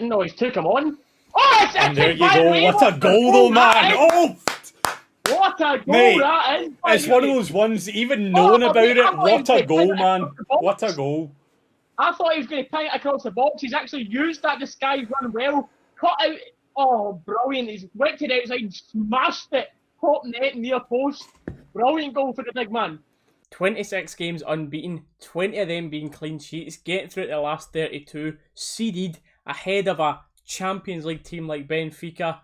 No, he's took him on. Oh, And there you go. What a goal, though, man! Oh, what a goal mate, that is! it's one of those ones. Even knowing about it, what a goal, man! What a goal! I thought he was going to ping it across the box. He's actually used that disguise run well. Cut out. Oh, brilliant! He's whipped it outside and smashed it. Top net near post. Brilliant goal for the big man. 26 games unbeaten, 20 of them being clean sheets, getting through to the last 32, seeded ahead of a Champions League team like Benfica.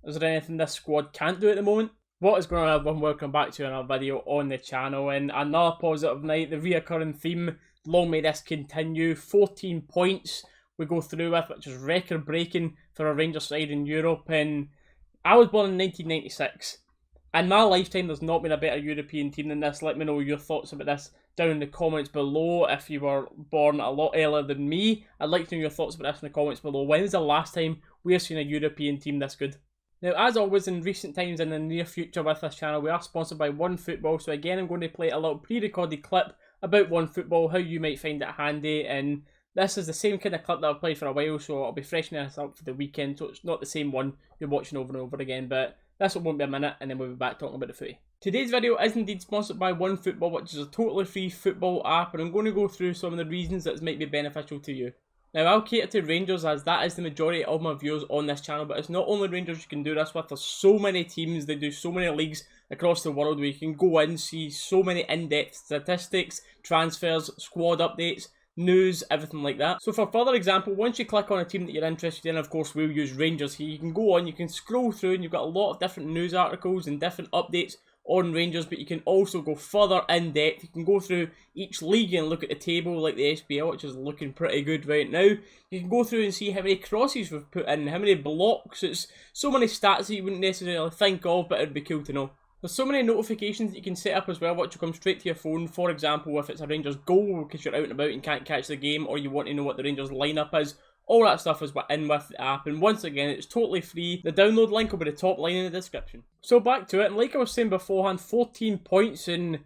Is there anything this squad can't do at the moment? What is going on, everyone? Welcome back to another video on the channel, and another positive night. The reoccurring theme, long may this continue. 14 points we go through with, which is record breaking for a Rangers side in Europe. And I was born in 1996. In my lifetime, there's not been a better European team than this. Let me know your thoughts about this down in the comments below. If you were born a lot earlier than me, I'd like to know your thoughts about this in the comments below. When is the last time we have seen a European team this good? Now, as always, in recent times and in the near future with this channel, we are sponsored by OneFootball. So again, I'm going to play a little pre-recorded clip about OneFootball, how you might find it handy. And this is the same kind of clip that I've played for a while, so I'll be freshening this up for the weekend. So it's not the same one you're watching over and over again, but this one won't be a minute, and then we'll be back talking about the footy. Today's video is indeed sponsored by OneFootball, which is a totally free football app, and I'm going to go through some of the reasons that might be beneficial to you. Now, I'll cater to Rangers as that is the majority of my viewers on this channel, but it's not only Rangers you can do this with. There's so many teams, they do so many leagues across the world where you can go in, see so many in-depth statistics, transfers, squad updates, news, everything like that. So for further example, once you click on a team that you're interested in, of course we'll use Rangers here, you can go on, you can scroll through and you've got a lot of different news articles and different updates on Rangers, but you can also go further in depth. You can go through each league and look at the table like the SPL, which is looking pretty good right now. You can go through and see how many crosses we've put in, how many blocks. It's so many stats that you wouldn't necessarily think of, but it'd be cool to know. There's so many notifications that you can set up as well, which will come straight to your phone. For example, if it's a Rangers goal because you're out and about and can't catch the game, or you want to know what the Rangers lineup is, all that stuff is in with the app. And once again, it's totally free. The download link will be the top line in the description. So back to it, and like I was saying beforehand, 14 points, and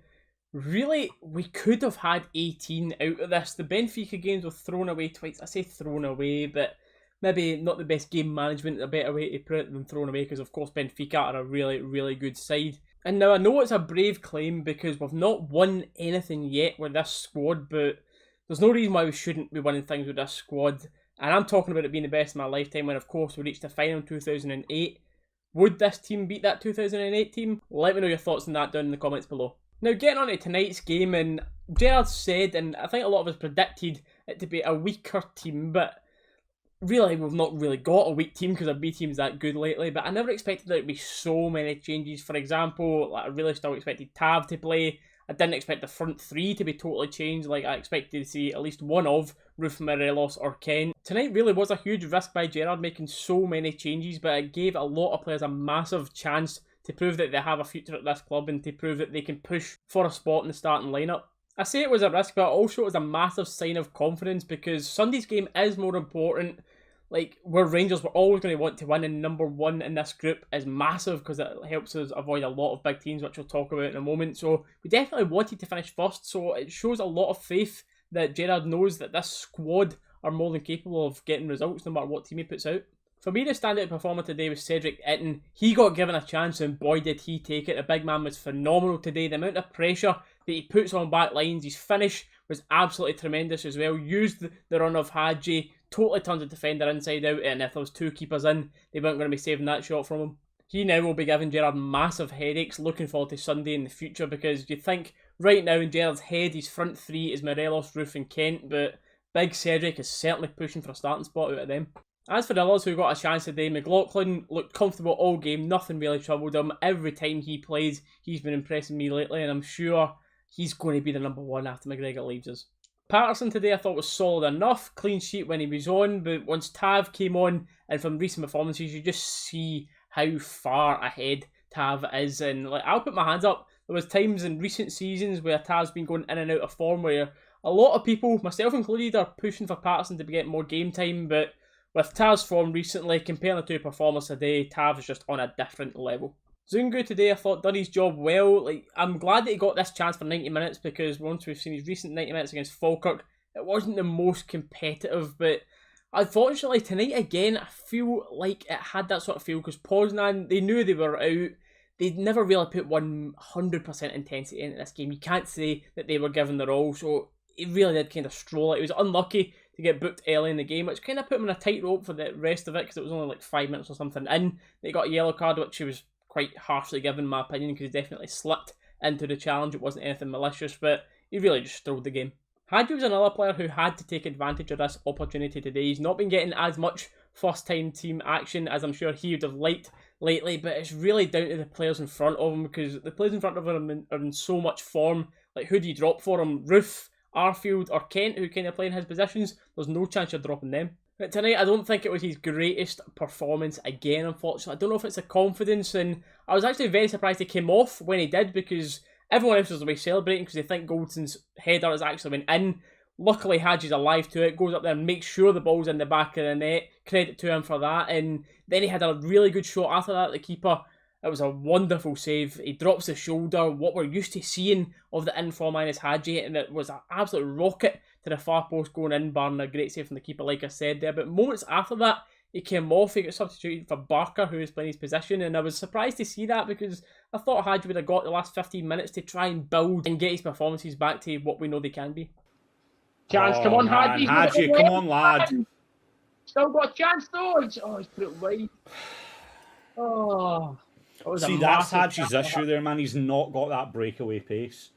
really, we could have had 18 out of this. The Benfica games were thrown away twice. I say thrown away, but maybe not the best game management, a better way to put it than thrown away, because of course Benfica are a really, really good side. And now I know it's a brave claim because we've not won anything yet with this squad, but there's no reason why we shouldn't be winning things with this squad. And I'm talking about it being the best in my lifetime when, of course, we reached the final in 2008. Would this team beat that 2008 team? Let me know your thoughts on that down in the comments below. Now, getting on to tonight's game, and Gerard said, and I think a lot of us predicted it to be a weaker team, but really, we've not really got a weak team because our B team's that good lately, but I never expected there to be so many changes. For example, I really still expected Tav to play. I didn't expect the front three to be totally changed. Like, I expected to see at least one of Roof, Morelos or Kent. Tonight really was a huge risk by Gerard making so many changes, but it gave a lot of players a massive chance to prove that they have a future at this club and to prove that they can push for a spot in the starting lineup. I say it was a risk, but also it was a massive sign of confidence because Sunday's game is more important. Like, where Rangers were always going to want to win, and number one in this group is massive because it helps us avoid a lot of big teams, which we'll talk about in a moment. So we definitely wanted to finish first, so it shows a lot of faith that Gerard knows that this squad are more than capable of getting results no matter what team he puts out. For me, the standout performer today was Cedric Itten. He got given a chance and boy did he take it. The big man was phenomenal today. The amount of pressure that he puts on back lines, his finish was absolutely tremendous as well. Used the run of Hadji, totally turned the defender inside out, and if there was two keepers in, they weren't going to be saving that shot from him. He now will be giving Gerard massive headaches. Looking forward to Sunday in the future because you think right now in Gerard's head his front three is Morelos, Roof and Kent, but big Cedric is certainly pushing for a starting spot out of them. As for the others who got a chance today, McLaughlin looked comfortable all game, nothing really troubled him. Every time he plays, he's been impressing me lately, and I'm sure he's going to be the number one after McGregor leaves us. Patterson today I thought was solid enough, clean sheet when he was on, but once Tav came on, and from recent performances, you just see how far ahead Tav is. And like, I'll put my hands up, there was times in recent seasons where Tav's been going in and out of form where a lot of people, myself included, are pushing for Patterson to get more game time, but with Tav's form recently, comparing the two performers today, Tav is just on a different level. Zungu today I thought done his job well. Like, I'm glad that he got this chance for 90 minutes because once we've seen his recent 90 minutes against Falkirk, it wasn't the most competitive, but Unfortunately, tonight again, I feel like it had that sort of feel because Poznan, they knew they were out. They never really put 100% intensity into this game. You can't say that they were given their all, so it really did kind of stroll it. It was unlucky to get booked early in the game, which kind of put him in a tight rope for the rest of it because it was only like 5 minutes or something in. They got a yellow card, which he was quite harshly given, in my opinion, because he definitely slipped into the challenge. It wasn't anything malicious, but he really just strolled the game. Hadji was another player who had to take advantage of this opportunity today. He's not been getting as much first-time team action as I'm sure he would have liked lately, but it's really down to the players in front of him because the players in front of him are in so much form. Like, who do you drop for him? Roof, Arfield, or Kent, who kind of play in his positions? There's no chance you're dropping them. But tonight, I don't think it was his greatest performance again, unfortunately. I don't know if it's the confidence, and I was actually very surprised he came off when he did because everyone else was away celebrating because they think Goldson's header has actually went in. Luckily, Hadji's alive to it, goes up there and makes sure the ball's in the back of the net. Credit to him for that. And then he had a really good shot after that, the keeper. It was a wonderful save. He drops the shoulder, what we're used to seeing of the inform minus Hadji, and it was an absolute rocket to the far post going in, barring a great save from the keeper, like I said there. But moments after that, he came off, he got substituted for Barker, who was playing his position, and I was surprised to see that because I thought Hadji would have got the last 15 minutes to try and build and get his performances back to what we know they can be. Chance, come on, Hadji. Hadji, come on, lad. Still got a chance though. He's put it wide. Oh. See, that's Hadji's issue there, man. He's not got that breakaway pace.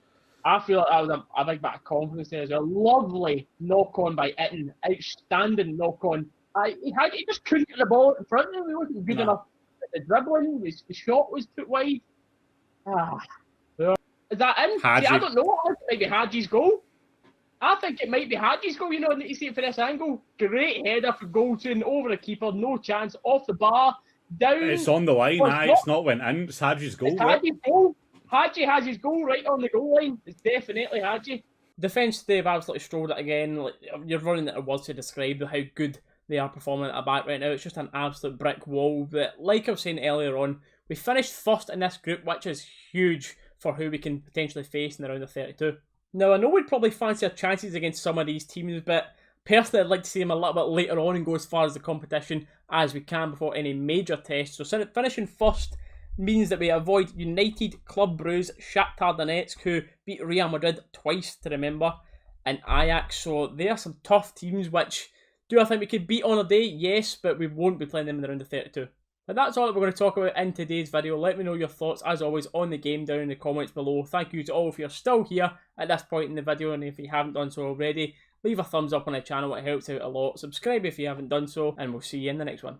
I feel like that was a big bit of confidence there. It was a lovely knock-on by Itten. Outstanding knock-on. He just couldn't get the ball in front of him. He wasn't good enough at the dribbling. The shot was put wide. Is that in? See, I don't know. I think it might be Hadji's goal. I think it might be Hadji's goal. You know, I need to see it for this angle. Great header for Goldson over the keeper. No chance. Off the bar. Down. It's on the line. It's not went in. It's Hadji's goal. It's Hadji's goal. Hadji has his goal right on the goal line. It's definitely Hadji. Defence, they've absolutely strolled it again. Like, you're running out of words to describe how good they are performing at the back right now. It's just an absolute brick wall. But like I was saying earlier on, we finished first in this group, which is huge for who we can potentially face in the round of 32. Now, I know we'd probably fancy our chances against some of these teams, but personally, I'd like to see them a little bit later on and go as far as the competition as we can before any major tests. So finishing first means that we avoid United, Club Brugge, Shakhtar Donetsk, who beat Real Madrid twice to remember, and Ajax. So they are some tough teams, which do I think we could beat on a day? Yes, but we won't be playing them in the round of 32. But that's all that we're going to talk about in today's video. Let me know your thoughts, as always, on the game down in the comments below. Thank you to all if you're still here at this point in the video, and if you haven't done so already, leave a thumbs up on the channel, it helps out a lot. Subscribe if you haven't done so, and we'll see you in the next one.